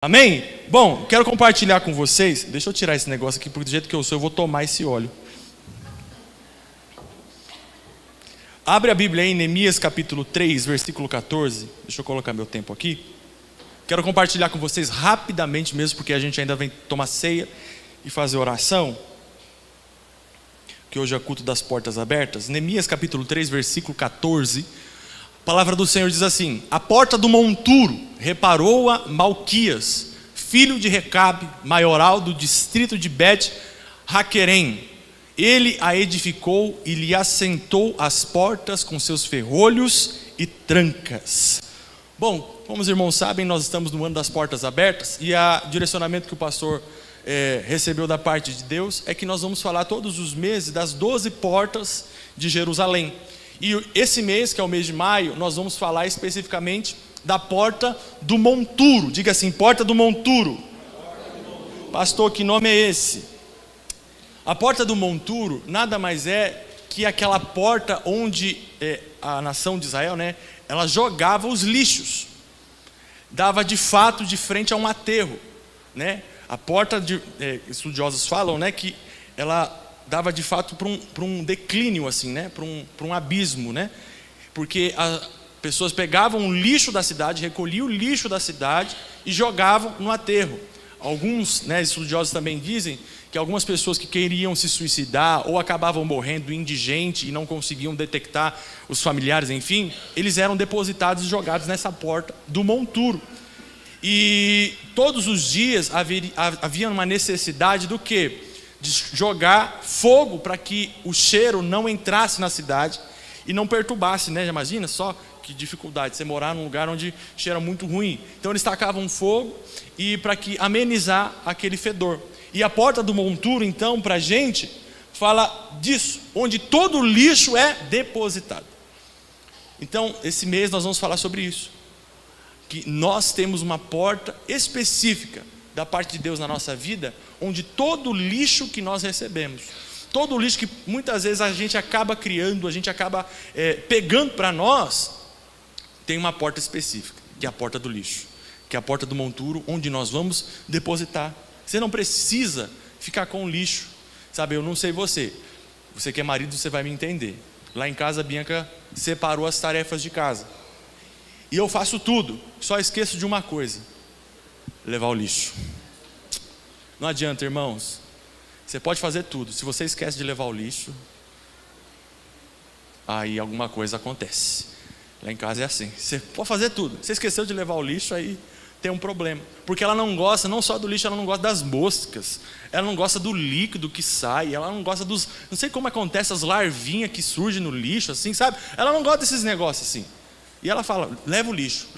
Amém? Bom, quero compartilhar com vocês. Deixa eu tirar esse negócio aqui, porque do jeito que eu sou, eu vou tomar esse óleo. Abre a Bíblia aí em Neemias capítulo 3, versículo 14. Deixa eu colocar meu tempo aqui. Quero compartilhar com vocês rapidamente mesmo, porque a gente ainda vem tomar ceia e fazer oração, que hoje é o culto das portas abertas. Neemias capítulo 3, versículo 14. A palavra do Senhor diz assim: a porta do monturo reparou-a Malquias, filho de Recabe, maioral do distrito de Bet-Haquerem. Ele a edificou e lhe assentou as portas com seus ferrolhos e trancas. Bom, como os irmãos sabem, nós estamos no ano das portas abertas, e o direcionamento que o pastor recebeu da parte de Deus é que nós vamos falar todos os meses das 12 portas de Jerusalém. E esse mês, que é o mês de maio, nós vamos falar especificamente da porta do monturo. Diga assim: porta do monturo. Pastor, que nome é esse? A porta do monturo nada mais é que aquela porta onde a nação de Israel, ela jogava os lixos. Dava de fato de frente a um aterro, A porta, estudiosos falam, que ela dava de fato para um declínio, assim, para um abismo, porque as pessoas pegavam o lixo da cidade, recolhiam o lixo da cidade e jogavam no aterro. Alguns estudiosos também dizem que algumas pessoas que queriam se suicidar ou acabavam morrendo indigente e não conseguiam detectar os familiares, enfim, eles eram depositados e jogados nessa porta do monturo. E todos os dias havia uma necessidade do quê? De jogar fogo para que o cheiro não entrasse na cidade e não perturbasse, Já imagina só que dificuldade você morar num lugar onde cheira muito ruim. Então eles tacavam fogo e para que amenizar aquele fedor. E a porta do monturo, então, para a gente, fala disso, onde todo o lixo é depositado. Então, esse mês nós vamos falar sobre isso, que nós temos uma porta específica da parte de Deus na nossa vida, onde todo o lixo que nós recebemos, todo o lixo que muitas vezes a gente acaba criando, a gente acaba pegando para nós, tem uma porta específica, que é a porta do lixo, que é a porta do monturo, onde nós vamos depositar. Você não precisa ficar com o lixo, sabe? Eu não sei você que é marido, você vai me entender. Lá em casa a Bianca separou as tarefas de casa, e eu faço tudo, só esqueço de uma coisa: levar o lixo. Não adianta, irmãos. Você pode fazer tudo, se você esquece de levar o lixo, aí alguma coisa acontece. Lá em casa é assim: você pode fazer tudo, você esqueceu de levar o lixo, aí tem um problema. Porque ela não gosta, não só do lixo, ela não gosta das moscas, ela não gosta do líquido que sai, ela não gosta dos... Não sei como acontece as larvinhas que surgem no lixo, assim, sabe? Ela não gosta desses negócios assim. E ela fala: leva o lixo,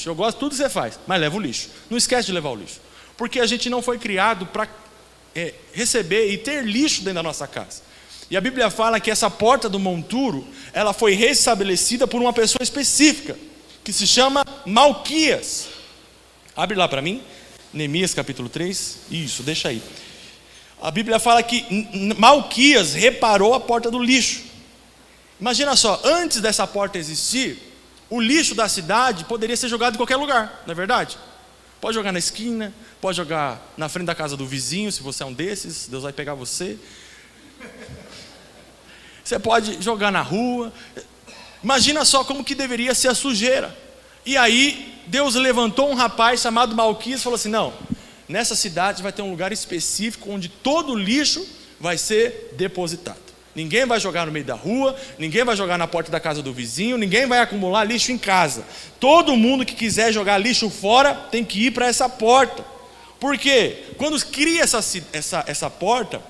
eu gosto de tudo que você faz, mas leva o lixo, não esquece de levar o lixo. Porque a gente não foi criado para receber e ter lixo dentro da nossa casa. E a Bíblia fala que essa porta do monturo, ela foi restabelecida por uma pessoa específica, que se chama Malquias. Abre lá para mim, Neemias capítulo 3, isso, deixa aí. A Bíblia fala que Malquias reparou a porta do lixo. Imagina só, antes dessa porta existir, o lixo da cidade poderia ser jogado em qualquer lugar, não é verdade? Pode jogar na esquina, pode jogar na frente da casa do vizinho, se você é um desses, Deus vai pegar você. Você pode jogar na rua. Imagina só como que deveria ser a sujeira. E aí Deus levantou um rapaz chamado Malquias e falou assim: não, nessa cidade vai ter um lugar específico onde todo o lixo vai ser depositado. Ninguém vai jogar no meio da rua, ninguém vai jogar na porta da casa do vizinho, ninguém vai acumular lixo em casa. Todo mundo que quiser jogar lixo fora tem que ir para essa porta. Por quê? Quando cria essa porta,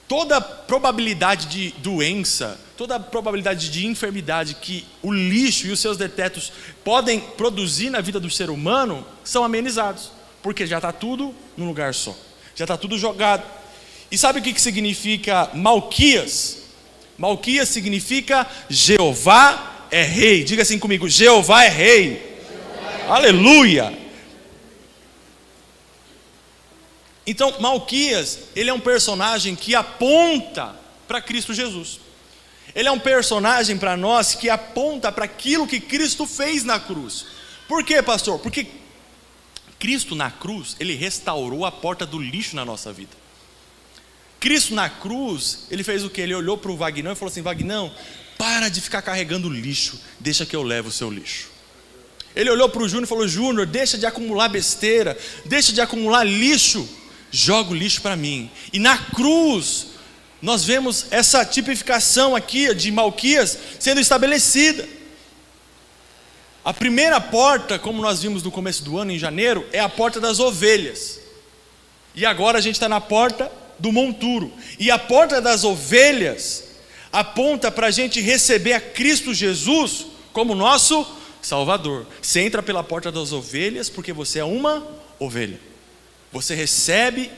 toda a probabilidade de doença, toda a probabilidade de enfermidade que o lixo e os seus detritos podem produzir na vida do ser humano são amenizados, porque já está tudo num lugar só, já está tudo jogado. E sabe o que significa Malquias? Malquias significa Jeová é rei. Diga assim comigo: Jeová é rei. Aleluia. Então Malquias, ele é um personagem que aponta para Cristo Jesus. Ele é um personagem para nós que aponta para aquilo que Cristo fez na cruz. Por quê, pastor? Porque Cristo na cruz, Ele restaurou a porta do lixo na nossa vida. Cristo na cruz, Ele fez o quê? Ele olhou para o Vagnão e falou assim: Vagnão, para de ficar carregando lixo, deixa que eu levo o seu lixo. Ele olhou para o Júnior e falou: Júnior, deixa de acumular besteira, deixa de acumular lixo, joga o lixo para mim. E na cruz, nós vemos essa tipificação aqui de Malquias sendo estabelecida. A primeira porta, como nós vimos no começo do ano, em janeiro, é a porta das ovelhas. E agora a gente está na porta do monturo. E a porta das ovelhas aponta para a gente receber a Cristo Jesus como nosso Salvador. Você entra pela porta das ovelhas porque você é uma ovelha. Você recebe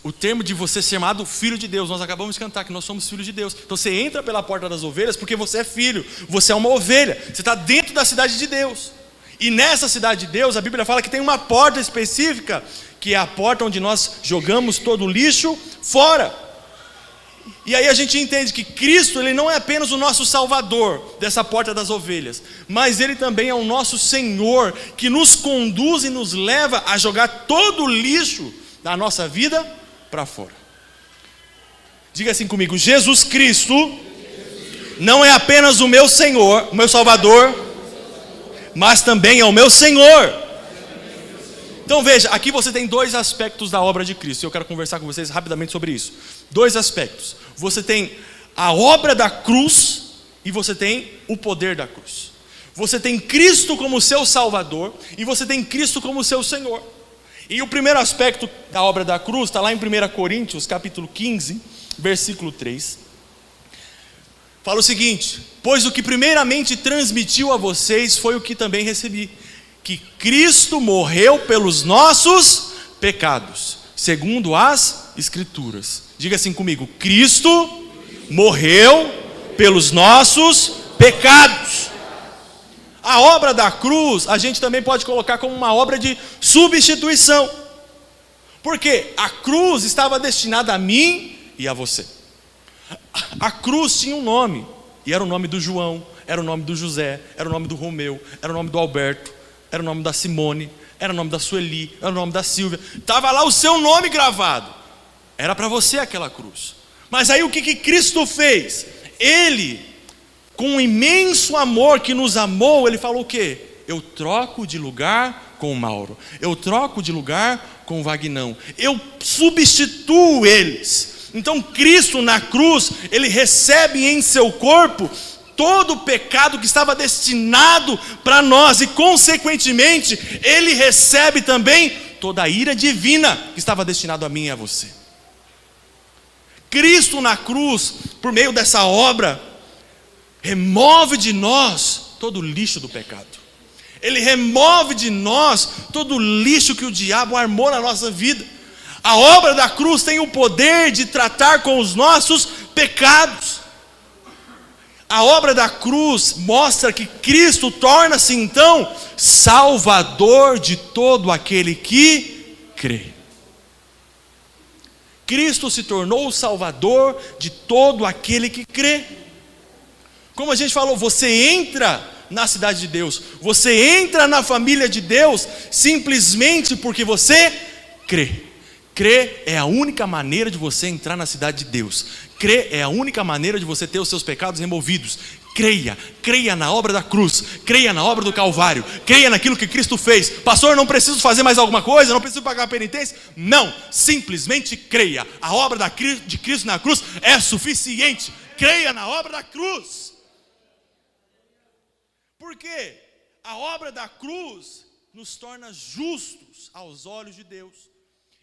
o termo de você ser chamado filho de Deus. Nós acabamos de cantar que nós somos filhos de Deus. Então você entra pela porta das ovelhas porque você é filho, você é uma ovelha, você está dentro da cidade de Deus. E nessa cidade de Deus, a Bíblia fala que tem uma porta específica, que é a porta onde nós jogamos todo o lixo fora. E aí a gente entende que Cristo, Ele não é apenas o nosso Salvador dessa porta das ovelhas, mas Ele também é o nosso Senhor, que nos conduz e nos leva a jogar todo o lixo da nossa vida para fora. Diga assim comigo: Jesus Cristo não é apenas o meu Senhor, o meu Salvador, mas também é o meu Senhor. Então veja, aqui você tem dois aspectos da obra de Cristo. Eu quero conversar com vocês rapidamente sobre isso. Dois aspectos. Você tem a obra da cruz e você tem o poder da cruz. Você tem Cristo como seu Salvador e você tem Cristo como seu Senhor. E o primeiro aspecto da obra da cruz está lá em 1 Coríntios, capítulo 15, versículo 3. Fala o seguinte: pois o que primeiramente transmitiu a vocês foi o que também recebi, que Cristo morreu pelos nossos pecados, segundo as Escrituras. Diga assim comigo: Cristo morreu pelos nossos pecados. A obra da cruz, a gente também pode colocar como uma obra de substituição, porque a cruz estava destinada a mim e a você. A cruz tinha um nome, e era o nome do João, era o nome do José, era o nome do Romeu, era o nome do Alberto, era o nome da Simone, era o nome da Sueli, era o nome da Silvia. Estava lá o seu nome gravado. Era para você aquela cruz. Mas aí o que Cristo fez? Ele, com um imenso amor que nos amou, Ele falou o quê? Eu troco de lugar com o Mauro, eu troco de lugar com o Vagnão, eu substituo eles. Então Cristo na cruz, Ele recebe em seu corpo todo o pecado que estava destinado para nós, e consequentemente Ele recebe também toda a ira divina que estava destinado a mim e a você. Cristo na cruz, por meio dessa obra, remove de nós todo o lixo do pecado. Ele remove de nós todo o lixo que o diabo armou na nossa vida. A obra da cruz tem o poder de tratar com os nossos pecados. A obra da cruz mostra que Cristo torna-se então Salvador de todo aquele que crê. Cristo se tornou o Salvador de todo aquele que crê. Como a gente falou, você entra na cidade de Deus, você entra na família de Deus simplesmente porque você crê. Crer é a única maneira de você entrar na cidade de Deus. Crer é a única maneira de você ter os seus pecados removidos. Creia na obra da cruz, creia na obra do Calvário, creia naquilo que Cristo fez. Pastor, não preciso fazer mais alguma coisa, não preciso pagar a penitência? Não, simplesmente creia. A obra de Cristo na cruz é suficiente. Creia na obra da cruz. Porque a obra da cruz nos torna justos aos olhos de Deus.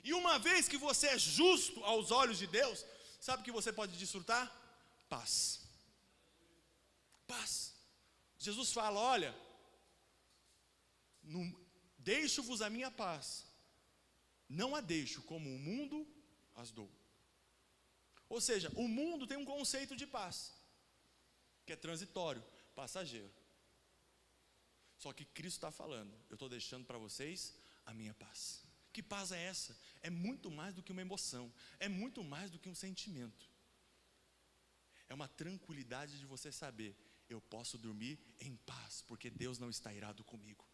E uma vez que você é justo aos olhos de Deus, sabe o que você pode desfrutar? Paz. Paz. Jesus fala: olha, deixo-vos a minha paz, não a deixo como o mundo as dou. Ou seja, o mundo tem um conceito de paz, que é transitório, passageiro. Só que Cristo está falando: eu estou deixando para vocês a minha paz. Que paz é essa? É muito mais do que uma emoção, é muito mais do que um sentimento. É uma tranquilidade de você saber: eu posso dormir em paz, porque Deus não está irado comigo.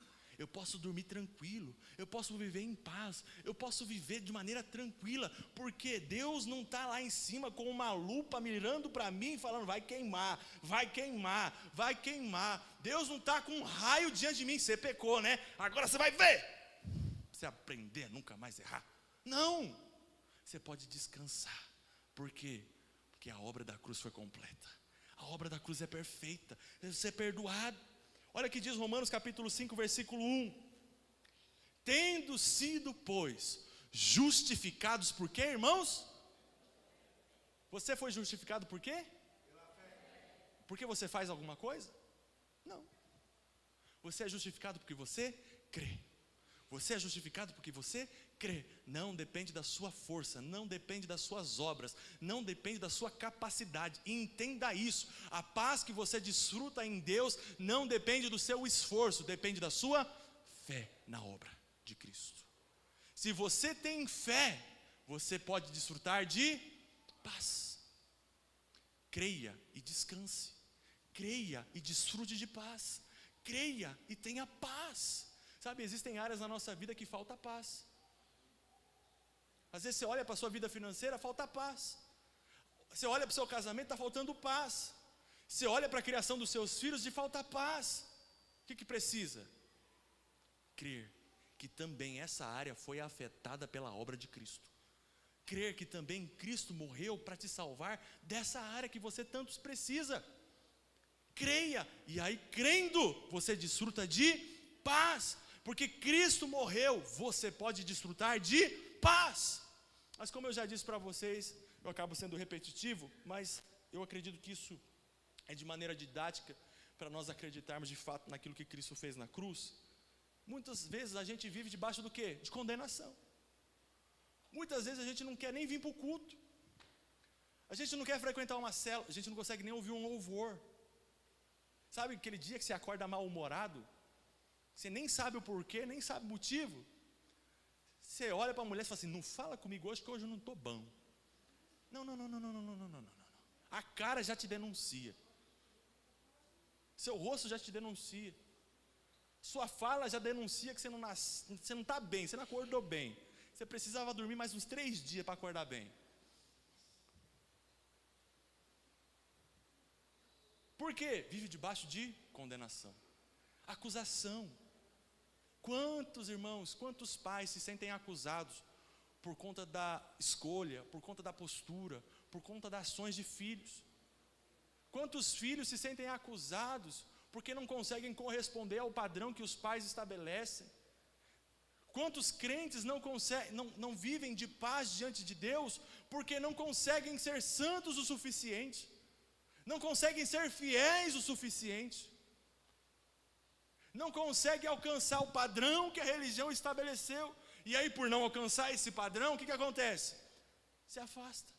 eu posso dormir tranquilo, eu posso viver em paz, eu posso viver de maneira tranquila, porque Deus não está lá em cima com uma lupa mirando para mim, falando, vai queimar, vai queimar, vai queimar. Deus não está com um raio diante de mim, você pecou, né? Agora você vai ver, pra você aprender a nunca mais errar. Não, você pode descansar. Por quê? Porque a obra da cruz foi completa, a obra da cruz é perfeita, você é perdoado. Olha o que diz Romanos capítulo 5, versículo 1. Tendo sido, pois, justificados por quê, irmãos? Você foi justificado por quê? Pela fé. Porque você faz alguma coisa? Não. Você é justificado porque você crê. Você é justificado porque você crê. Não depende da sua força, não depende das suas obras, não depende da sua capacidade. E entenda isso, a paz que você desfruta em Deus não depende do seu esforço, depende da sua fé na obra de Cristo. Se você tem fé, você pode desfrutar de paz. Creia e descanse, creia e desfrute de paz, creia e tenha paz. Sabe, existem áreas na nossa vida que falta paz. Às vezes você olha para a sua vida financeira, falta paz. Você olha para o seu casamento, está faltando paz. Você olha para a criação dos seus filhos e falta paz. O que precisa? Crer que também essa área foi afetada pela obra de Cristo. Crer que também Cristo morreu para te salvar dessa área que você tantos precisa. Creia, e aí crendo, você desfruta de paz. Porque Cristo morreu, você pode desfrutar de paz. Mas como eu já disse para vocês, eu acabo sendo repetitivo, mas eu acredito que isso é de maneira didática, para nós acreditarmos de fato naquilo que Cristo fez na cruz. Muitas vezes a gente vive debaixo do quê? De condenação. Muitas vezes a gente não quer nem vir para o culto, a gente não quer frequentar uma célula, a gente não consegue nem ouvir um louvor. Sabe aquele dia que você acorda mal-humorado? Você nem sabe o porquê, nem sabe o motivo. Você olha para a mulher e fala assim, não fala comigo hoje que hoje eu não estou bom. Não. A cara já te denuncia. Seu rosto já te denuncia. Sua fala já denuncia que você não está bem, você não acordou bem. Você precisava dormir mais uns 3 dias para acordar bem. Por quê? Vive debaixo de condenação, acusação. Quantos irmãos, quantos pais se sentem acusados por conta da escolha, por conta da postura, por conta das ações de filhos? Quantos filhos se sentem acusados porque não conseguem corresponder ao padrão que os pais estabelecem? Quantos crentes não vivem de paz diante de Deus porque não conseguem ser santos o suficiente, não conseguem ser fiéis o suficiente, não consegue alcançar o padrão que a religião estabeleceu, e aí por não alcançar esse padrão, o que acontece? Se afasta,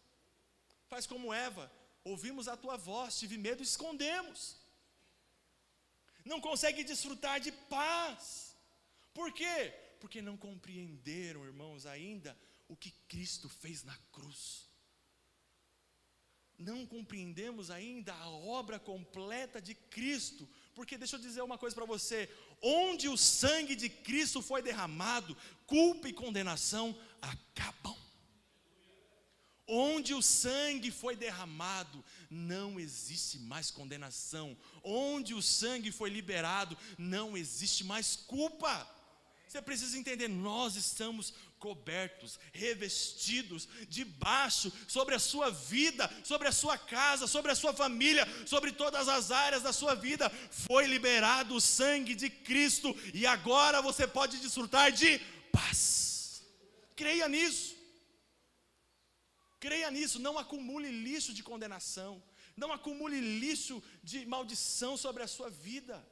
faz como Eva, ouvimos a tua voz, tive medo e escondemos. Não consegue desfrutar de paz. Por quê? Porque não compreenderam, irmãos, ainda o que Cristo fez na cruz. Não compreendemos ainda a obra completa de Cristo, porque deixa eu dizer uma coisa para você, onde o sangue de Cristo foi derramado, culpa e condenação acabam. Onde o sangue foi derramado, não existe mais condenação. Onde o sangue foi liberado, não existe mais culpa. Você precisa entender, nós estamos cobertos, revestidos, debaixo, sobre a sua vida, sobre a sua casa, sobre a sua família, sobre todas as áreas da sua vida, foi liberado o sangue de Cristo, e agora você pode desfrutar de paz. Creia nisso, não acumule lixo de condenação, não acumule lixo de maldição sobre a sua vida.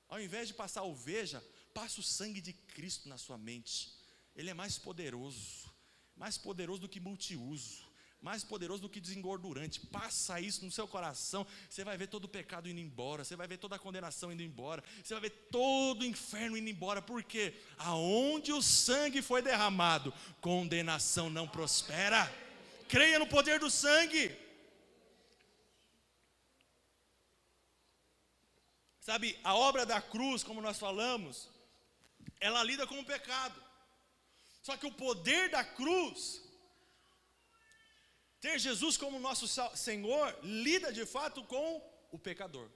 Ao invés de passar alveja, passa o sangue de Cristo na sua mente. Ele é mais poderoso do que multiuso, mais poderoso do que desengordurante. Passa isso no seu coração, você vai ver todo o pecado indo embora, você vai ver toda a condenação indo embora, você vai ver todo o inferno indo embora. Por quê? Aonde o sangue foi derramado, condenação não prospera. Creia no poder do sangue. Sabe, a obra da cruz, como nós falamos, ela lida com o pecado. Só que o poder da cruz, ter Jesus como nosso Senhor, lida de fato com o pecador.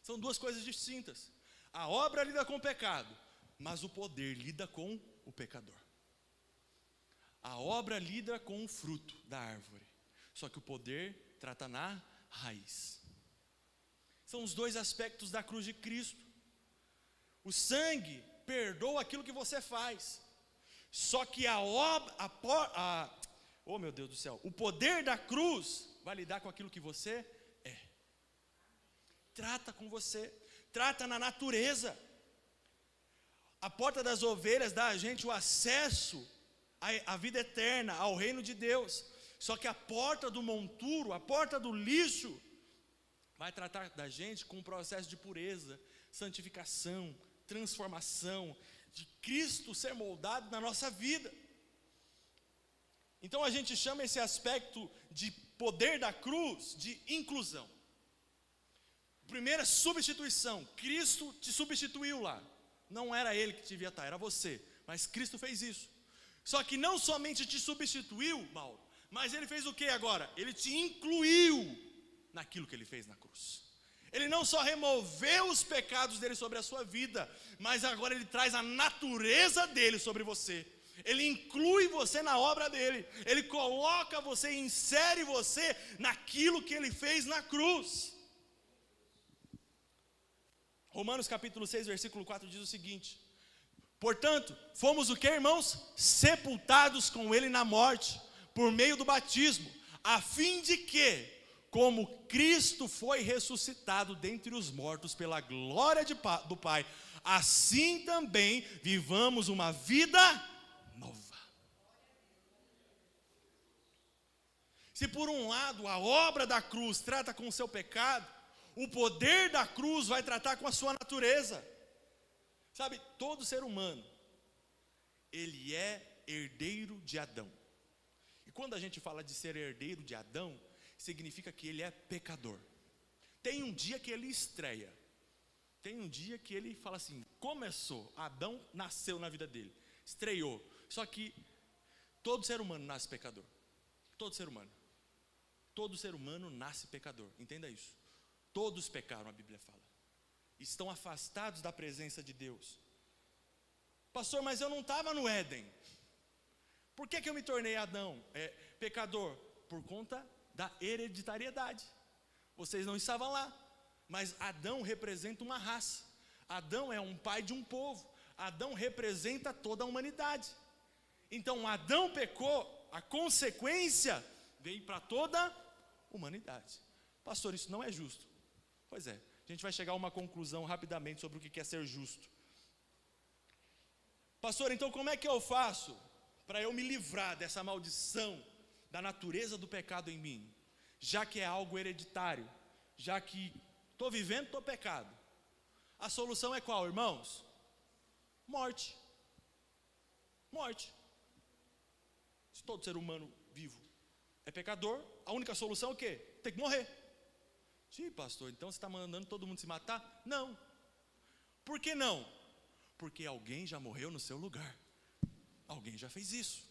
São duas coisas distintas. A obra lida com o pecado, mas o poder lida com o pecador. A obra lida com o fruto da árvore, só que o poder trata na raiz. São os dois aspectos da cruz de Cristo. O sangue perdoa aquilo que você faz, só que oh meu Deus do céu, o poder da cruz vai lidar com aquilo que você é. Trata com você, trata na natureza. A porta das ovelhas dá a gente o acesso à vida eterna, ao reino de Deus. Só que a porta do monturo, a porta do lixo, vai tratar da gente com um processo de pureza, santificação, transformação, de Cristo ser moldado na nossa vida. Então a gente chama esse aspecto de poder da cruz de inclusão. Primeira substituição, Cristo te substituiu lá. Não era ele que devia estar, era você, mas Cristo fez isso. Só que não somente te substituiu, Mauro, mas ele fez o que agora? Ele te incluiu naquilo que ele fez na cruz. Ele não só removeu os pecados dele sobre a sua vida, mas agora ele traz a natureza dele sobre você. Ele inclui você na obra dele. Ele coloca você, insere você naquilo que ele fez na cruz. Romanos capítulo 6, versículo 4 diz o seguinte: portanto, fomos o que, irmãos? Sepultados com ele na morte, por meio do batismo, a fim de que, como Cristo foi ressuscitado dentre os mortos pela glória do Pai, assim também vivamos uma vida nova. Se por um lado a obra da cruz trata com o seu pecado, o poder da cruz vai tratar com a sua natureza. Sabe, todo ser humano, ele é herdeiro de Adão. E quando a gente fala de ser herdeiro de Adão, significa que ele é pecador. Tem um dia que ele estreia. Tem um dia que ele fala assim, começou, Adão nasceu na vida dele, estreou. Só que todo ser humano nasce pecador. Todo ser humano. Todo ser humano nasce pecador, entenda isso. Todos pecaram, a Bíblia fala. Estão afastados da presença de Deus. Pastor, mas eu não estava no Éden. Por que eu me tornei pecador? Por conta da hereditariedade. Vocês não estavam lá. Mas Adão representa uma raça. Adão é um pai de um povo. Adão representa toda a humanidade. Então Adão pecou, a consequência veio para toda a humanidade. Pastor, isso não é justo. Pois é, a gente vai chegar a uma conclusão rapidamente sobre o que é ser justo. Pastor, então como é que eu faço para eu me livrar dessa maldição da natureza do pecado em mim? Já que é algo hereditário, já que estou vivendo, estou pecado. A solução é qual, irmãos? Morte. Morte. Se todo ser humano vivo é pecador, a única solução é o quê? Tem que morrer. Sim, pastor, então você está mandando todo mundo se matar? Não. Por que não? Porque alguém já morreu no seu lugar. Alguém já fez isso.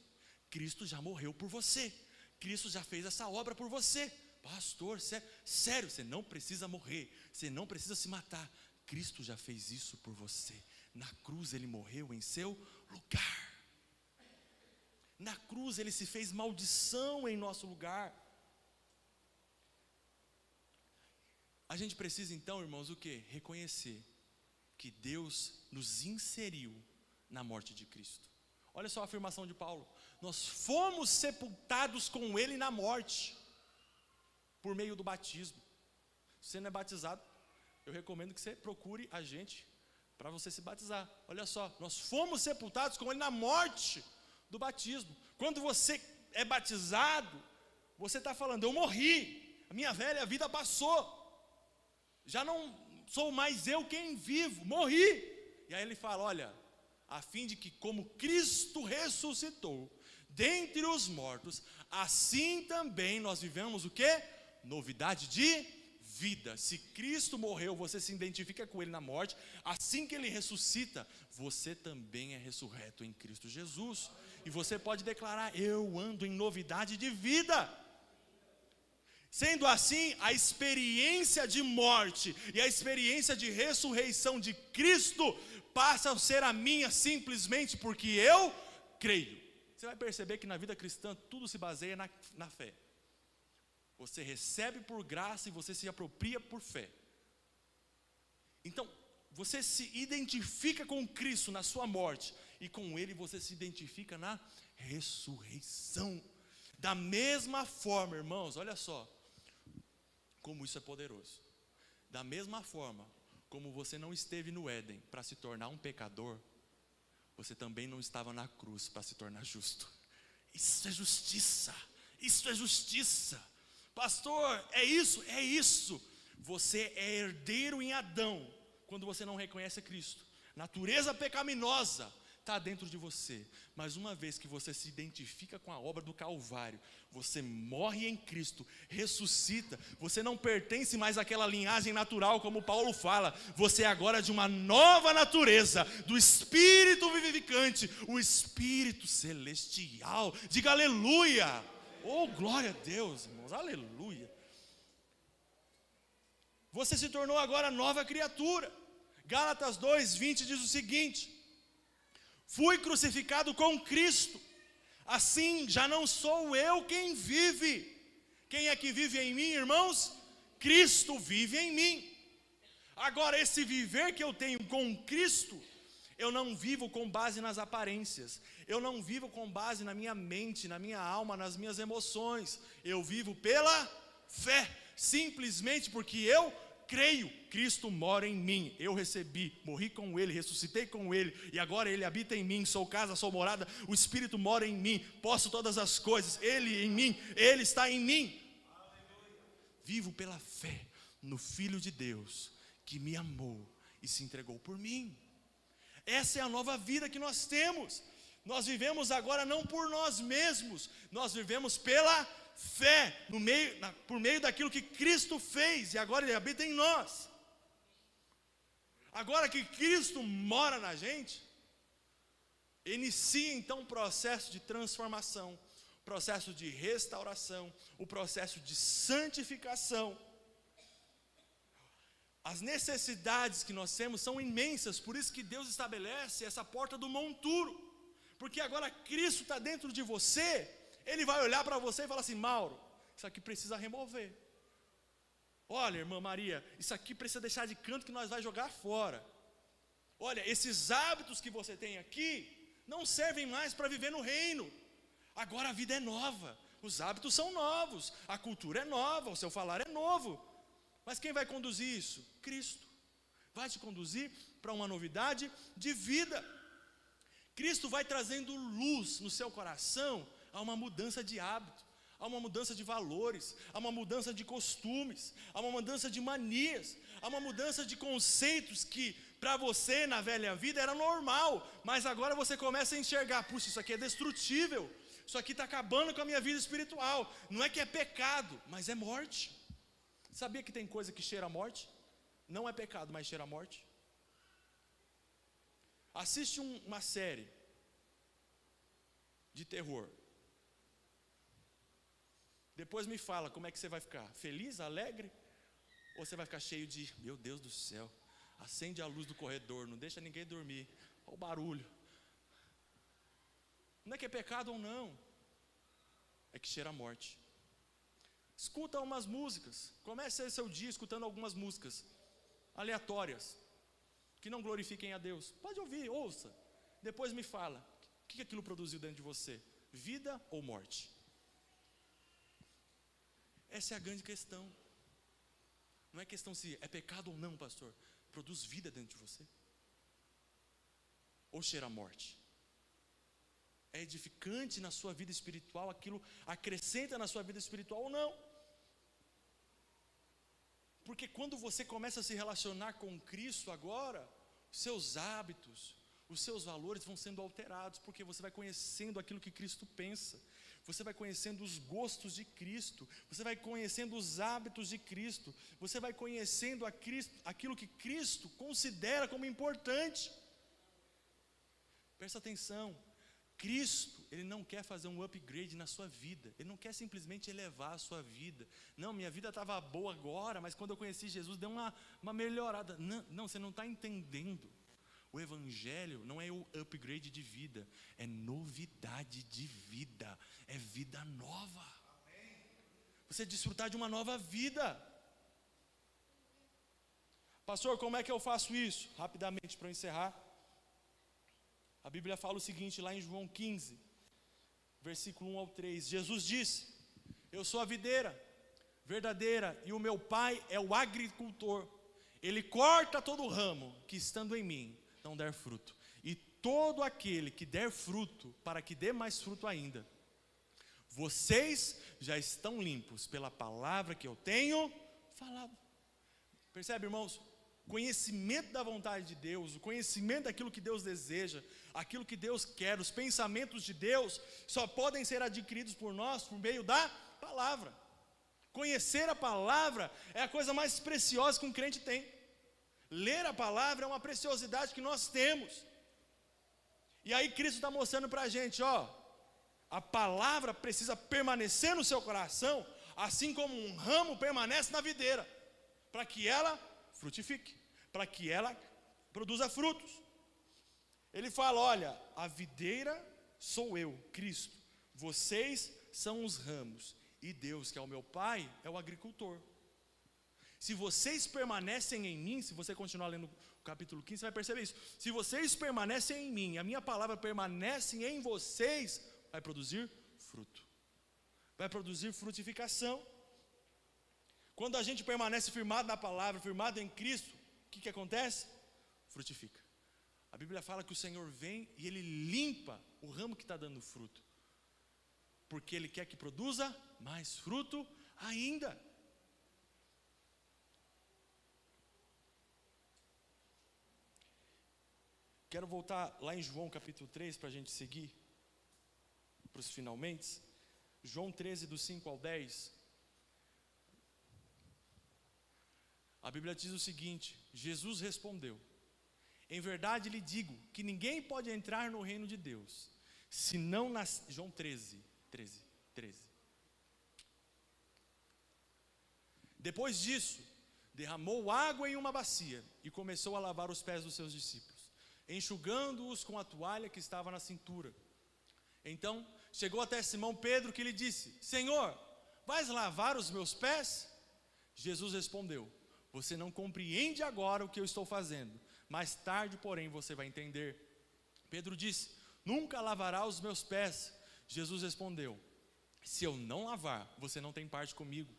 Cristo já morreu por você. Cristo já fez essa obra por você. Pastor, sério, você não precisa morrer. Você não precisa se matar. Cristo já fez isso por você. Na cruz ele morreu em seu lugar. Na cruz ele se fez maldição em nosso lugar. A gente precisa então, irmãos, o quê? Reconhecer que Deus nos inseriu na morte de Cristo. Olha só a afirmação de Paulo: nós fomos sepultados com ele na morte, por meio do batismo. Se você não é batizado, eu recomendo que você procure a gente para você se batizar. Olha só, nós fomos sepultados com ele na morte do batismo. Quando você é batizado, você está falando, eu morri, a minha velha vida passou, já não sou mais eu quem vivo, morri. E aí ele fala, olha, a fim de que como Cristo ressuscitou dentre os mortos, assim também nós vivemos o quê? Novidade de vida. Se Cristo morreu, você se identifica com Ele na morte. Assim que Ele ressuscita, você também é ressurreto em Cristo Jesus. E você pode declarar: eu ando em novidade de vida. Sendo assim, a experiência de morte e a experiência de ressurreição de Cristo passa a ser a minha simplesmente porque eu creio. Você vai perceber que na vida cristã tudo se baseia na fé. Você recebe por graça e você se apropria por fé. Então, você se identifica com Cristo na sua morte, e com Ele você se identifica na ressurreição. Da mesma forma, irmãos, olha só como isso é poderoso. Da mesma forma como você não esteve no Éden para se tornar um pecador, você também não estava na cruz para se tornar justo. Isso é justiça. Isso é justiça. Pastor, é isso? É isso. Você é herdeiro em Adão quando você não reconhece Cristo. Natureza pecaminosa está dentro de você, mas uma vez que você se identifica com a obra do Calvário, você morre em Cristo, ressuscita, você não pertence mais àquela linhagem natural, como Paulo fala, você é agora de uma nova natureza, do Espírito vivificante, o Espírito celestial. Diga aleluia! Oh, glória a Deus, irmãos, aleluia! Você se tornou agora nova criatura. Gálatas 2:20 diz o seguinte: fui crucificado com Cristo, assim já não sou eu quem vive. Quem é que vive em mim, irmãos? Cristo vive em mim. Agora, esse viver que eu tenho com Cristo, eu não vivo com base nas aparências, eu não vivo com base na minha mente, na minha alma, nas minhas emoções. Eu vivo pela fé, simplesmente porque eu creio. Cristo mora em mim, eu recebi, morri com Ele, ressuscitei com Ele, e agora Ele habita em mim, sou casa, sou morada, o Espírito mora em mim, posso todas as coisas, Ele em mim, Ele está em mim. Aleluia. Vivo pela fé no Filho de Deus, que me amou e se entregou por mim. Essa é a nova vida que nós temos. Nós vivemos agora não por nós mesmos, nós vivemos pela fé, por meio daquilo que Cristo fez, e agora Ele habita em nós. Agora que Cristo mora na gente, inicia então um processo de transformação, processo de restauração, o processo de santificação. As necessidades que nós temos são imensas, por isso que Deus estabelece essa porta do monturo, porque agora Cristo está dentro de você. Ele vai olhar para você e falar assim: Mauro, isso aqui precisa remover. Olha, irmã Maria, isso aqui precisa deixar de canto que nós vai jogar fora. Olha, esses hábitos que você tem aqui não servem mais para viver no reino. Agora a vida é nova, os hábitos são novos, a cultura é nova, o seu falar é novo. Mas quem vai conduzir isso? Cristo. Vai te conduzir para uma novidade de vida. Cristo vai trazendo luz no seu coração a uma mudança de hábito, a uma mudança de valores, a uma mudança de costumes, a uma mudança de manias, a uma mudança de conceitos que para você na velha vida era normal, mas agora você começa a enxergar: puxa, isso aqui é destrutível, isso aqui está acabando com a minha vida espiritual. Não é que é pecado, mas é morte. Sabia que tem coisa que cheira a morte? Não é pecado, mas cheira a morte. Assiste uma série de terror. Depois me fala como é que você vai ficar. Feliz, alegre? Ou você vai ficar cheio de: meu Deus do céu, acende a luz do corredor, não deixa ninguém dormir, olha o barulho. Não é que é pecado ou não, é que cheira a morte. Escuta umas músicas, comece seu dia escutando algumas músicas aleatórias, que não glorifiquem a Deus. Pode ouvir, ouça, depois me fala, o que aquilo produziu dentro de você? Vida ou morte? Essa é a grande questão. Não é questão se é pecado ou não, pastor. Produz vida dentro de você? Ou cheira a morte? É edificante na sua vida espiritual? Aquilo acrescenta na sua vida espiritual ou não? Porque quando você começa a se relacionar com Cristo agora, os seus hábitos, os seus valores vão sendo alterados, porque você vai conhecendo aquilo que Cristo pensa, você vai conhecendo os gostos de Cristo, você vai conhecendo os hábitos de Cristo, você vai conhecendo aquilo que Cristo considera como importante. Presta atenção, Cristo, Ele não quer fazer um upgrade na sua vida, Ele não quer simplesmente elevar a sua vida. Não, minha vida estava boa agora, mas quando eu conheci Jesus deu uma melhorada. Não, você não está entendendo. O Evangelho não é o upgrade de vida, é novidade de vida, é vida nova. Você desfrutar de uma nova vida. Pastor, como é que eu faço isso? Rapidamente para eu encerrar. A Bíblia fala o seguinte lá em João 15, versículo 1 ao 3. Jesus disse: eu sou a videira verdadeira e o meu Pai é o agricultor. Ele corta todo o ramo que estando em mim não der fruto, e todo aquele que der fruto, para que dê mais fruto ainda. Vocês já estão limpos pela palavra que eu tenho falado. Percebe, irmãos? Conhecimento da vontade de Deus, o conhecimento daquilo que Deus deseja, aquilo que Deus quer, os pensamentos de Deus, só podem ser adquiridos por nós por meio da palavra. Conhecer a palavra é a coisa mais preciosa que um crente tem. Ler a palavra é uma preciosidade que nós temos. E aí Cristo está mostrando para a gente, a palavra precisa permanecer no seu coração, assim como um ramo permanece na videira, para que ela frutifique, para que ela produza frutos. Ele fala, olha, a videira sou eu, Cristo, vocês são os ramos, e Deus, que é o meu Pai, é o agricultor. Se vocês permanecem em mim, se você continuar lendo o capítulo 15, você vai perceber isso. Se vocês permanecem em mim, a minha palavra permanece em vocês, vai produzir fruto, vai produzir frutificação. Quando a gente permanece firmado na palavra, firmado em Cristo, o que acontece? Frutifica. A Bíblia fala que o Senhor vem e Ele limpa o ramo que está dando fruto, porque Ele quer que produza mais fruto ainda. Quero voltar lá em João capítulo 3 para a gente seguir para os finalmente. João 13, do 5 ao 10. A Bíblia diz o seguinte: Jesus respondeu: em verdade lhe digo que ninguém pode entrar no reino de Deus se não nascer. João 13. Depois disso, derramou água em uma bacia e começou a lavar os pés dos seus discípulos, enxugando-os com a toalha que estava na cintura. Então chegou até Simão Pedro, que lhe disse: Senhor, vais lavar os meus pés? Jesus respondeu: você não compreende agora o que eu estou fazendo, mais tarde, porém, você vai entender. Pedro disse: nunca lavará os meus pés. Jesus respondeu: se eu não lavar, você não tem parte comigo.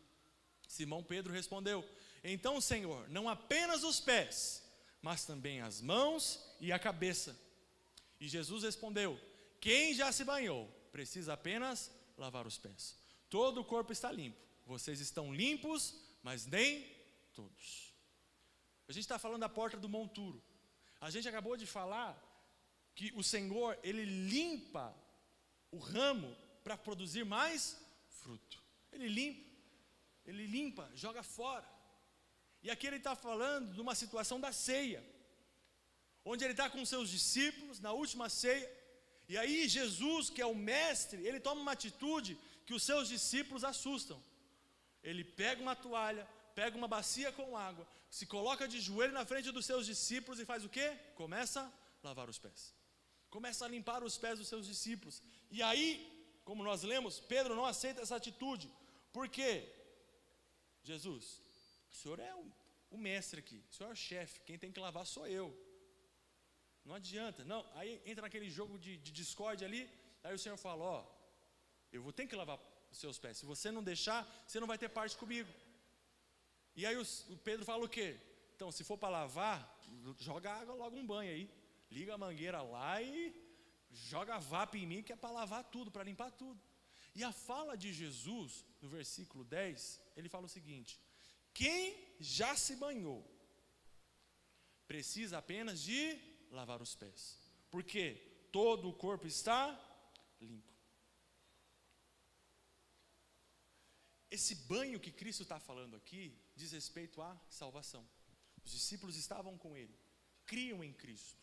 Simão Pedro respondeu: então, Senhor, não apenas os pés, mas também as mãos e a cabeça. E Jesus respondeu: quem já se banhou, precisa apenas lavar os pés. Todo o corpo está limpo. Vocês estão limpos, mas nem todos. A gente está falando da porta do monturo. A gente acabou de falar que o Senhor, Ele limpa o ramo para produzir mais fruto. Ele limpa, joga fora. E aqui Ele está falando de uma situação da ceia, onde Ele está com seus discípulos na última ceia. E aí Jesus, que é o mestre, Ele toma uma atitude que os seus discípulos assustam. Ele pega uma toalha, pega uma bacia com água, se coloca de joelho na frente dos seus discípulos e faz o quê? Começa a lavar os pés, começa a limpar os pés dos seus discípulos. E aí, como nós lemos, Pedro não aceita essa atitude. Por quê? Jesus, o Senhor é o mestre aqui, o Senhor é o chefe, quem tem que lavar sou eu. Não adianta, não. Aí entra naquele jogo de discórdia ali. Aí o Senhor fala: eu vou ter que lavar os seus pés, se você não deixar, você não vai ter parte comigo. E aí o Pedro fala o quê? Então, se for para lavar, joga água logo, um banho aí, liga a mangueira lá e joga vapo em mim, que é para lavar tudo, para limpar tudo. E a fala de Jesus, no versículo 10, ele fala o seguinte: quem já se banhou, precisa apenas de lavar os pés, porque todo o corpo está limpo. Esse banho que Cristo está falando aqui diz respeito à salvação. Os discípulos estavam com Ele, criam em Cristo.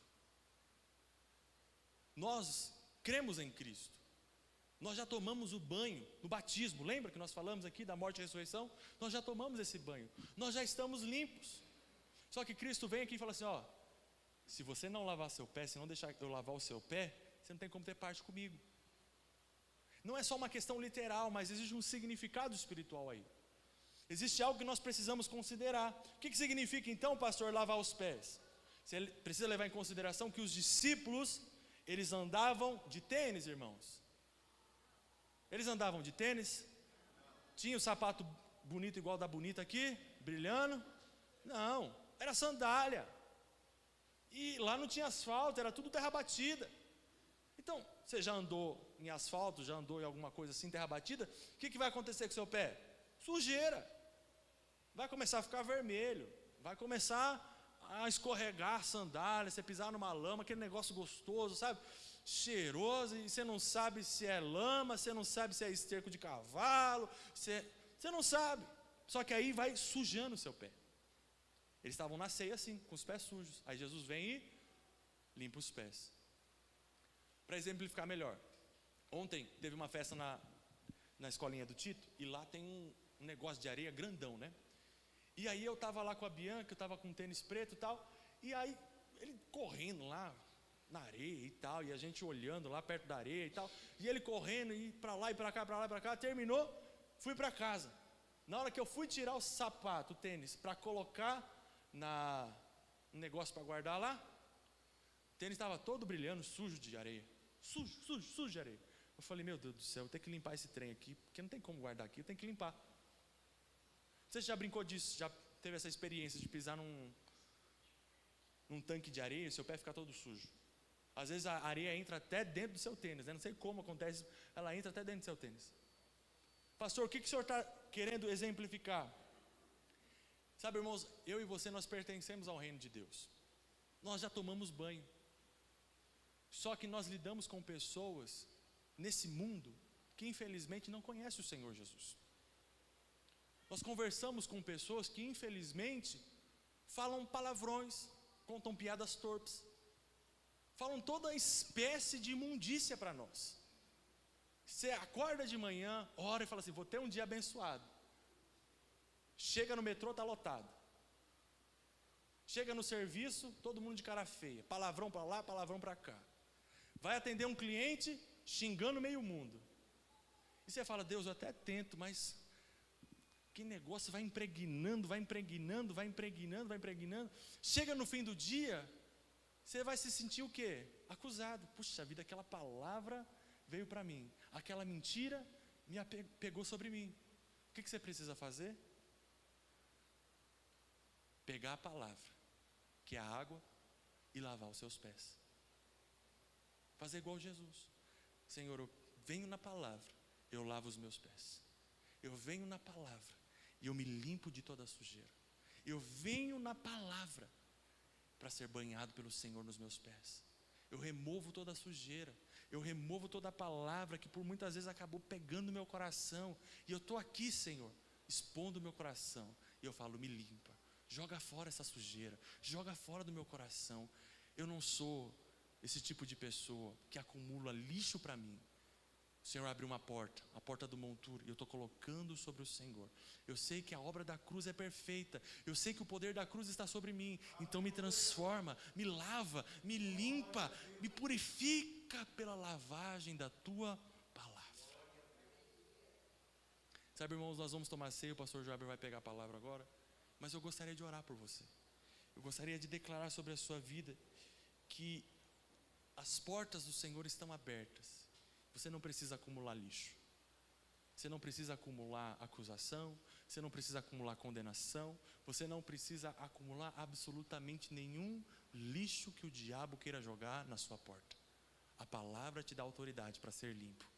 Nós cremos em Cristo. Nós já tomamos o banho no batismo. Lembra que nós falamos aqui da morte e ressurreição? Nós já tomamos esse banho. Nós já estamos limpos. Só que Cristo vem aqui e fala assim, ó, se você não lavar seu pé, se não deixar eu lavar o seu pé, você não tem como ter parte comigo. Não é só uma questão literal, mas existe um significado espiritual aí. Existe algo que nós precisamos considerar. O que significa então, pastor, lavar os pés? Você precisa levar em consideração que os discípulos, eles andavam de tênis, irmãos. Eles andavam de tênis? Tinha o sapato bonito igual da bonita aqui, brilhando? Não, era sandália. E lá não tinha asfalto, era tudo terra batida. Então, você já andou em asfalto, já andou em alguma coisa assim, terra batida? O que vai acontecer com o seu pé? Sujeira. Vai começar a ficar vermelho. Vai começar a escorregar a sandália, você pisar numa lama, aquele negócio gostoso, sabe? Cheiroso, e você não sabe se é lama, você não sabe se é esterco de cavalo, você não sabe. Só que aí vai sujando o seu pé. Eles estavam na ceia assim, com os pés sujos. Aí Jesus vem e limpa os pés. Para exemplificar melhor, ontem teve uma festa na escolinha do Tito, e lá tem um negócio de areia grandão, né? E aí eu estava lá com a Bianca, eu estava com um tênis preto e tal, e aí ele correndo lá na areia e tal, e a gente olhando lá perto da areia e tal, e ele correndo e para lá e para cá, para lá e para cá, terminou, fui para casa. Na hora que eu fui tirar o sapato, o tênis, para colocar um negócio para guardar lá, o tênis estava todo brilhando, sujo de areia. Sujo de areia. Eu falei, meu Deus do céu, eu tenho que limpar esse trem aqui, porque não tem como guardar aqui, eu tenho que limpar. Você já brincou disso? Já teve essa experiência de pisar num tanque de areia e seu pé fica todo sujo? Às vezes a areia entra até dentro do seu tênis, né? Não sei como acontece, ela entra até dentro do seu tênis. Pastor, o que o senhor está querendo exemplificar? Sabe, irmãos, eu e você, nós pertencemos ao reino de Deus. Nós já tomamos banho. Só que nós lidamos com pessoas nesse mundo que infelizmente não conhecem o Senhor Jesus. Nós conversamos com pessoas que infelizmente falam palavrões, contam piadas torpes, falam toda espécie de imundícia para nós. Você acorda de manhã, ora e fala assim, vou ter um dia abençoado. Chega no metrô, está lotado. Chega no serviço, todo mundo de cara feia, palavrão para lá, palavrão para cá. Vai atender um cliente, xingando meio mundo. E você fala, Deus, eu até tento, mas que negócio, vai impregnando. Chega no fim do dia, você vai se sentir o quê? Acusado. Puxa vida, aquela palavra veio para mim, aquela mentira me pegou sobre mim. O que você precisa fazer? Pegar a palavra, que é a água, e lavar os seus pés. Fazer igual Jesus. Senhor, eu venho na palavra, eu lavo os meus pés. Eu venho na palavra e eu me limpo de toda a sujeira. Eu venho na palavra para ser banhado pelo Senhor nos meus pés. Eu removo toda a sujeira. Eu removo toda a palavra que por muitas vezes acabou pegando no meu coração. E eu estou aqui, Senhor, expondo o meu coração. E eu falo, me limpa. Joga fora essa sujeira. Joga fora do meu coração. Eu não sou esse tipo de pessoa que acumula lixo para mim. O Senhor abriu uma porta, a porta do monturo, e eu estou colocando sobre o Senhor. Eu sei que a obra da cruz é perfeita. Eu sei que o poder da cruz está sobre mim. Então me transforma, me lava, me limpa, me purifica pela lavagem da tua palavra. Sabe, irmãos, nós vamos tomar ceia. O pastor Joaber vai pegar a palavra agora. Mas eu gostaria de orar por você. Eu gostaria de declarar sobre a sua vida que as portas do Senhor estão abertas. Você não precisa acumular lixo. Você não precisa acumular acusação. Você não precisa acumular condenação. Você não precisa acumular absolutamente nenhum lixo que o diabo queira jogar na sua porta. A palavra te dá autoridade para ser limpo.